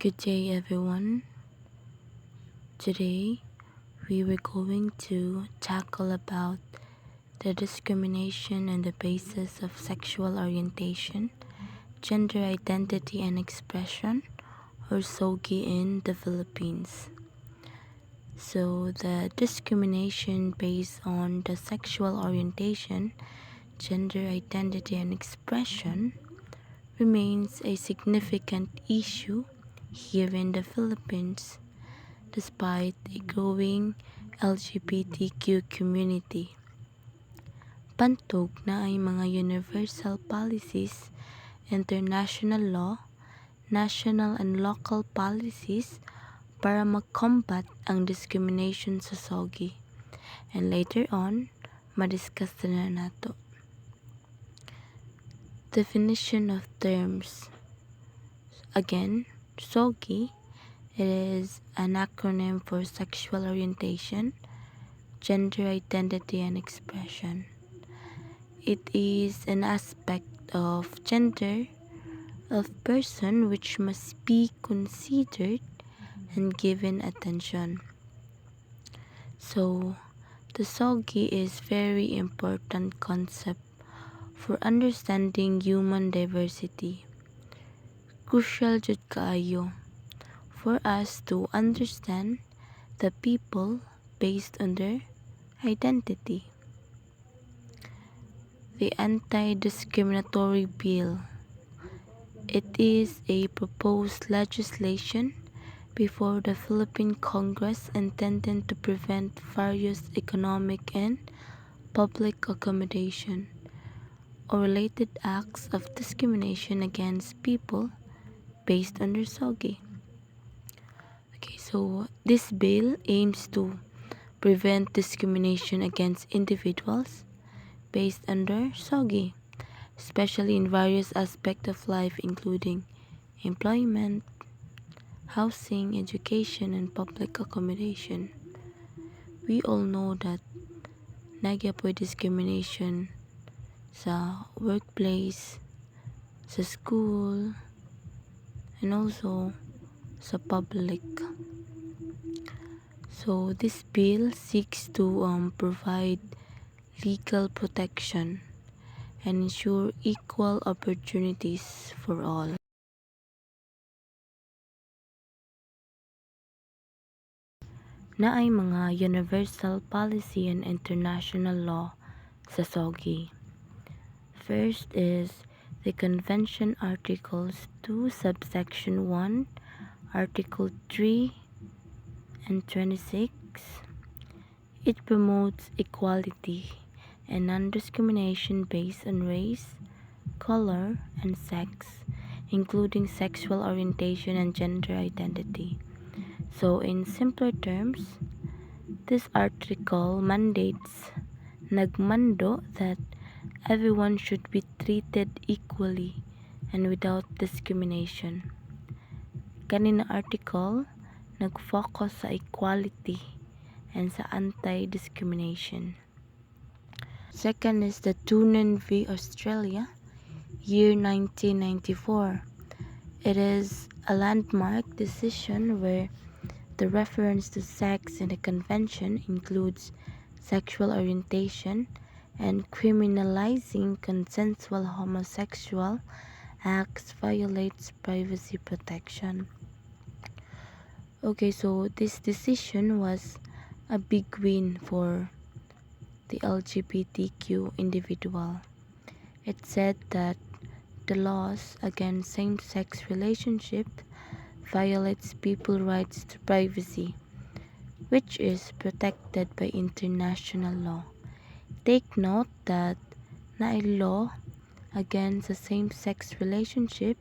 Good day, everyone. Today, we were going to tackle about the discrimination on the basis of sexual orientation, gender identity and expression, or SOGI in the Philippines. So, the discrimination based on the sexual orientation, gender identity and expression remains a significant issue here in the Philippines, despite a growing LGBTQ community. Pantog na ay mga universal policies, international law, national and local policies para mag-combat ang discrimination sa SOGI. And later on, madiscuss na nato. Definition of terms. Again, SOGI, it is an acronym for sexual orientation, gender identity and expression. It is an aspect of gender of person which must be considered and given attention. So, the SOGI is very important concept for understanding human diversity. Crucial jud kaayo for us to understand the people based on their identity. The Anti-Discriminatory Bill. It is a proposed legislation before the Philippine Congress intended to prevent various economic and public accommodation or related acts of discrimination against people based on their SOGI. Okay, so this bill aims to prevent discrimination against individuals based on their SOGI, especially in various aspects of life including employment, housing, education, and public accommodation. We all know that nagyapoy discrimination sa workplace, sa school, and also sa public. So this bill seeks to provide legal protection and ensure equal opportunities for all. Naay mga universal policy and international law sa SOGI. First is the Convention Articles 2 subsection 1, Article 3 and 26. It promotes equality and non-discrimination based on race, color, and sex, including sexual orientation and gender identity. So in simpler terms, this article nagmando that everyone should be treated equally and without discrimination. Kanina article nag-focus sa equality and sa anti-discrimination. Second is the Toonen v. Australia, year 1994. It is a landmark decision where the reference to sex in the convention includes sexual orientation and criminalizing consensual homosexual acts violates privacy protection. Okay, so this decision was a big win for the LGBTQ individual. It said that the laws against same-sex relationship violates people's rights to privacy, which is protected by international law. Take note that naay law against a same-sex relationship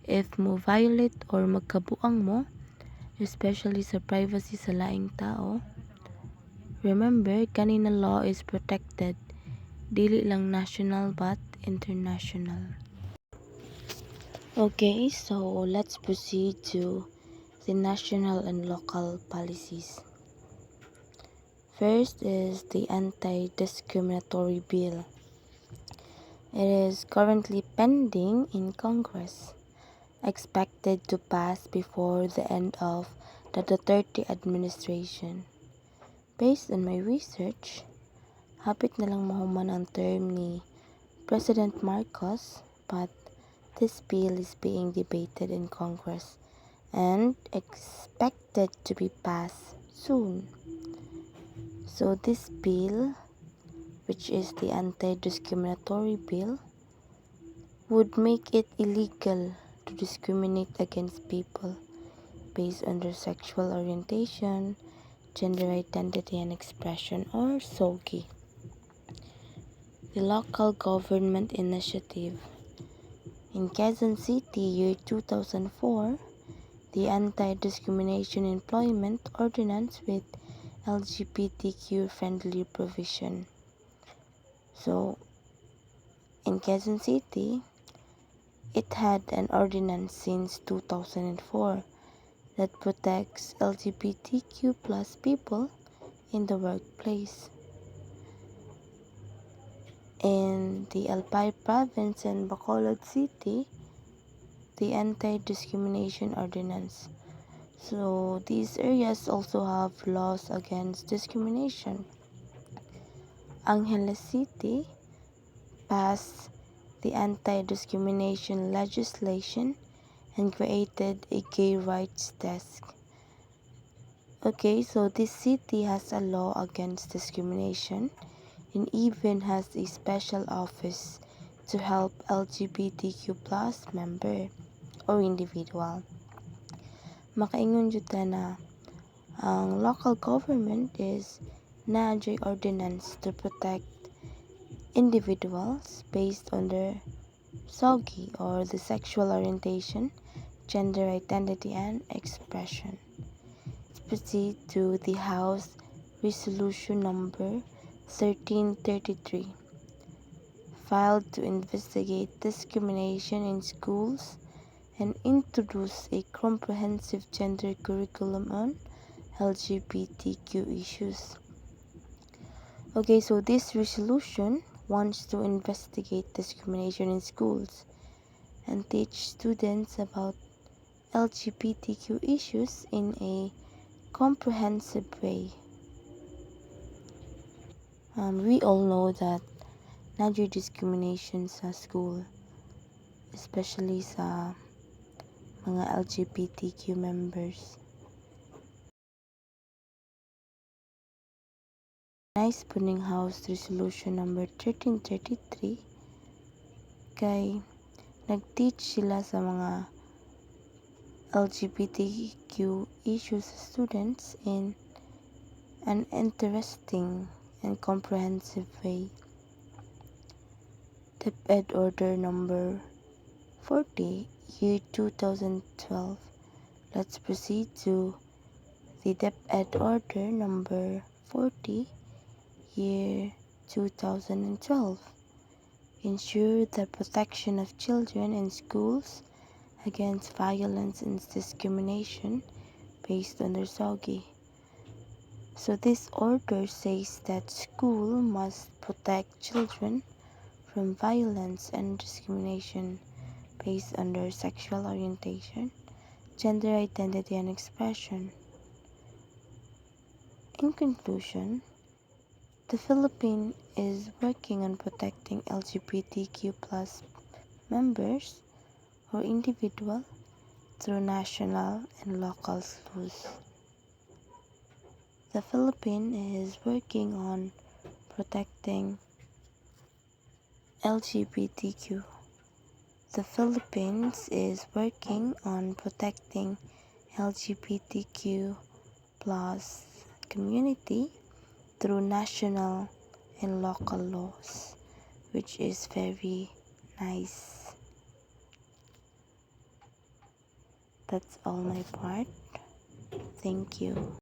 if mo violate or magkabuang mo, especially sa privacy sa laing tao. Remember, kanina law is protected, dili lang national but international. Okay, so let's proceed to the national and local policies. First is the Anti-Discriminatory Bill. It is currently pending in Congress. expected to pass before the end of the Duterte administration. Based on my research, hapit na lang mahuman ang term ni President Marcos, but this bill is being debated in Congress and expected to be passed soon. So this bill, which is the anti-discriminatory bill, would make it illegal to discriminate against people based on their sexual orientation, gender identity and expression, or SOGI. The local government initiative. In Quezon City, year 2004, the Anti-Discrimination Employment Ordinance with LGBTQ-friendly provision. So, in Quezon City, it had an ordinance since 2004 that protects LGBTQ plus people in the workplace. In the Albay province and Bacolod City, the Anti-Discrimination Ordinance. So these areas also have laws against discrimination. Angeles City passed the anti-discrimination legislation and created a gay rights desk. Okay, so this city has a law against discrimination and even has a special office to help LGBTQ plus member or individual. Makaingon jud ta na ang local government is na-jay ordinance to protect individuals based on their SOGI or the sexual orientation, gender identity and expression. Let's proceed to the House Resolution number 1333, filed to investigate discrimination in schools and introduce a comprehensive gender curriculum on LGBTQ issues. Okay, so this resolution wants to investigate discrimination in schools and teach students about LGBTQ issues in a comprehensive way. We all know that na-jay discrimination sa school, especially sa mga LGBTQ members. Nice po ning House Resolution number 1333 kay nag-teach sila sa mga LGBTQ issues sa students in an interesting and comprehensive way. DepEd Order number 40, year 2012. Let's proceed to the DepEd Order number 40, year 2012. Ensure the protection of children in schools against violence and discrimination based on their SOGI. So this order says that school must protect children from violence and discrimination based on their sexual orientation, gender identity and expression. In conclusion, the Philippines is working on protecting LGBTQ plus members or individuals through national and local laws. The Philippines is working on protecting LGBTQ. The Philippines is working on protecting LGBTQ plus community through national and local laws, which is very nice. That's all my part. Thank you.